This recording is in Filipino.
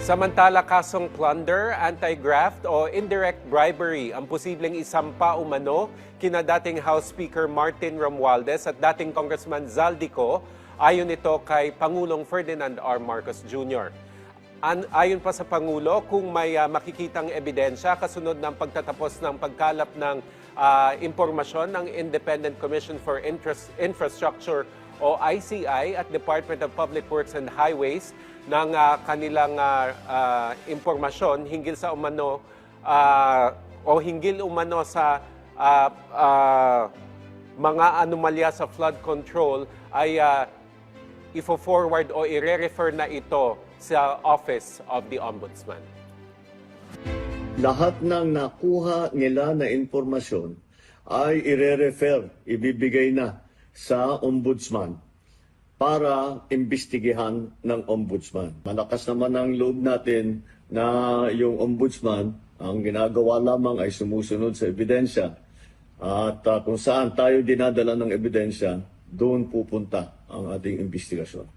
Samantala, kasong plunder, anti-graft o indirect bribery ang posibleng isampa umano kina dating House Speaker Martin Romualdez at dating Congressman Zaldico ayon ito kay Pangulong Ferdinand R. Marcos Jr. Ayon pa sa Pangulo, kung may makikitang ebidensya kasunod ng pagtatapos ng pagkalap ng impormasyon ng Independent Commission for Infrastructure o ICI at Department of Public Works and Highways ng kanilang impormasyon hinggil sa umano hinggil umano sa mga anomalya sa flood control ay ifo-forward o i-refer na ito sa Office of the Ombudsman. Lahat ng nakuha nila na informasyon ay i-refer, ibibigay na sa Ombudsman para imbestigahan ng Ombudsman. Malakas naman ang loob natin na yung Ombudsman, ang ginagawa lamang ay sumusunod sa ebidensya. At kung saan tayo dinadala ng ebidensya, doon pupunta ang ating investigasyon.